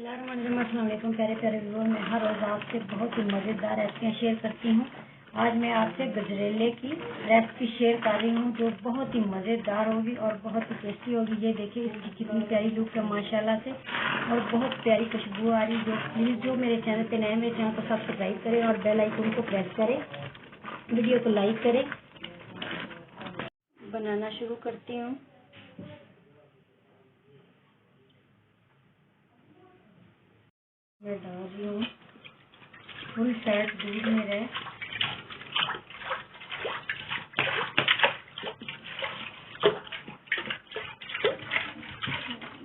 अस्सलामुअलैकुम प्यारे प्यारे व्यूअर। मैं हर रोज़ आपसे बहुत ही मज़ेदार रेसिपियाँ शेयर करती हूँ। आज मैं आपसे गजरेले की रेसिपी शेयर कर रही हूँ जो बहुत ही मज़ेदार होगी और बहुत ही टेस्टी होगी। ये देखिए इसकी कितनी प्यारी लुक है माशाल्लाह से, और बहुत प्यारी खुशबू आ रही। जो प्लीज़ जो मेरे चैनल पे नए, मेरे चैनल को सब्सक्राइब करें और बेल आइकन को प्रेस करें, वीडियो को लाइक करें। बनाना शुरू करती हूँ। मैं डाल रही हूँ फुल फैट दूध मेरा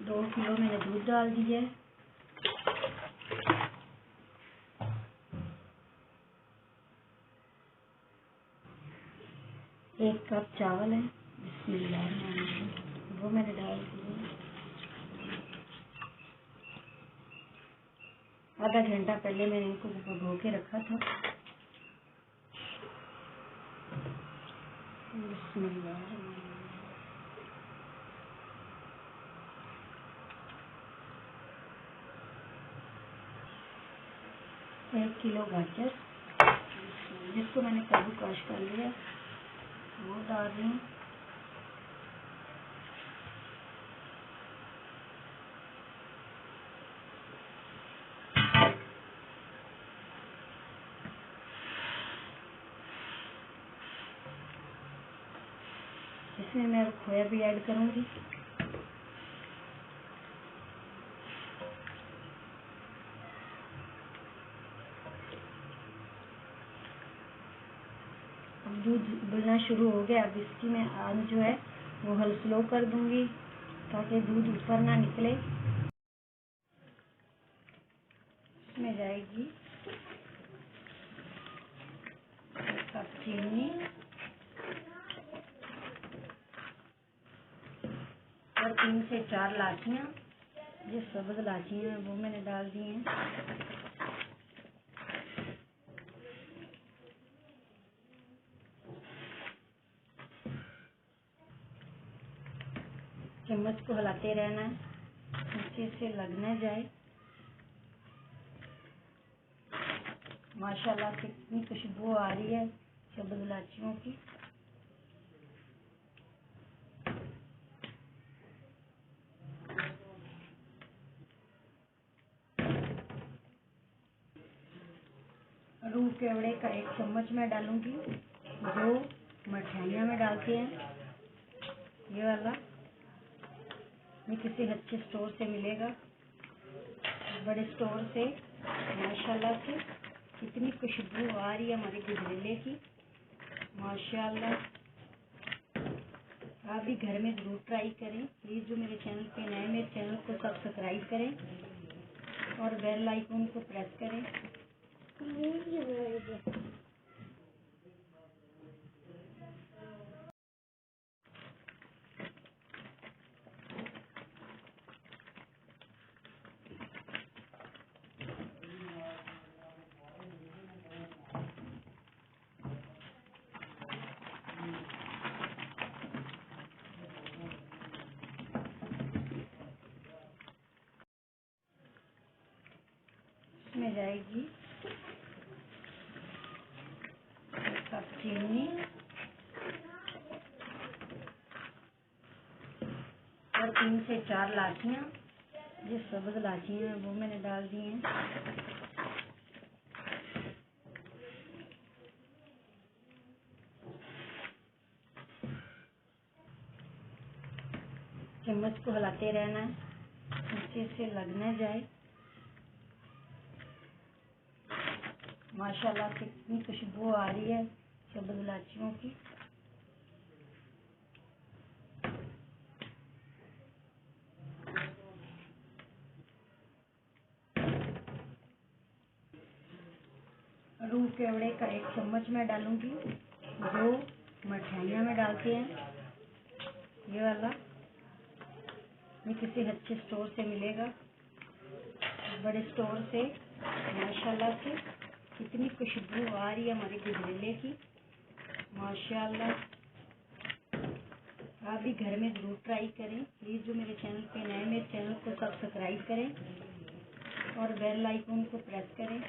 2 किलो मैंने दूध डाल दिया है। एक कप चावल है, बिस्मिल्लाह, वो मैंने डाल दिया। आधा घंटा पहले मैंने इनको भिगो के रखा था। बिस्मिल्लाह। 1 किलो गाजर जिसको मैंने कद्दूकस कर लिया वो डाल रही हूँ। इसमें मैं खोया भी ऐड करूँगी। दूध उबलना शुरू हो गया। अब इसकी मैं आग जो है वो हल स्लो कर दूंगी ताकि दूध ऊपर ना निकले। इसमें जाएगी 1 कप चीनी और 3 से 4 इलायचियाँ, जो सब्ज इलायचियाँ हैं वो मैंने डाल दी हैं। चम्मच को हिलाते रहना है, नीचे से लग न जाए। माशाल्लाह से कितनी खुशबू आ रही है सब्ज इलायचियों की। रूह केवड़े का 1 चम्मच मैं डालूंगी, जो मिठाइयों में डालते हैं। ये वाला ये किसी अच्छे स्टोर से मिलेगा, बड़े स्टोर से। माशाल्लाह से कितनी खुशबू आ रही है हमारे गजरेले की माशाल्लाह। आप भी घर में ज़रूर ट्राई करें। प्लीज़ जो मेरे चैनल पे नए, मेरे चैनल को सब्सक्राइब करें और बेल आइकन को प्रेस करें। इसमें जाएगी 1 कप चीनी और 3 से 4 इलायचियाँ, जो सब्ज इलायचियाँ हैं वो मैंने डाल दी हैं। चम्मच को हिलाते रहना है, नीचे से लग न जाए। माशाल्लाह से कितनी खुशबू आ रही है सब्ज इलायचियों की। रूह केवड़े का 1 चम्मच मैं डालूंगी, जो मिठाइयों में डालते हैं। ये वाला ये किसी अच्छे स्टोर से मिलेगा, बड़े स्टोर से। माशाल्लाह से कितनी खुशबू आ रही है हमारे गजरेले की माशाल्लाह। आप भी घर में ज़रूर ट्राई करें। प्लीज़ जो मेरे चैनल पे नए, मेरे चैनल को सब्सक्राइब करें और बेल आइकन को प्रेस करें।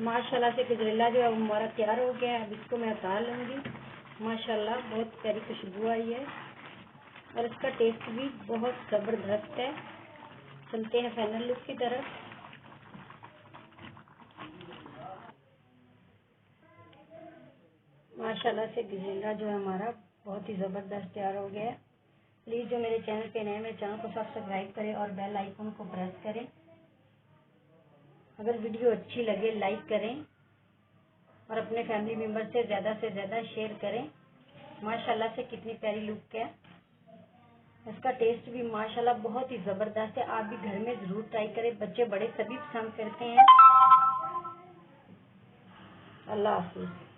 माशाल्लाह से गजरेला जो है वो हमारा तैयार हो गया है। अब इसको मैं उतार लूँगी। माशाल्लाह बहुत प्यारी खुशबू आई है और इसका टेस्ट भी बहुत ज़बरदस्त है। चलते हैं फाइनल लुक की तरफ। माशाल्लाह से गजरेला जो है हमारा बहुत ही ज़बरदस्त तैयार हो गया है। प्लीज़ जो मेरे चैनल पे नए, मेरे चैनल को सब्सक्राइब करें और बेल आइकन को प्रेस करें। अगर वीडियो अच्छी लगे लाइक करें और अपने फैमिली मेम्बर से ज़्यादा शेयर करें। माशाल्लाह से कितनी प्यारी लुक है। इसका टेस्ट भी माशाल्लाह बहुत ही ज़बरदस्त है। आप भी घर में ज़रूर ट्राई करें। बच्चे बड़े सभी पसंद करते हैं। अल्लाह हाफिज़।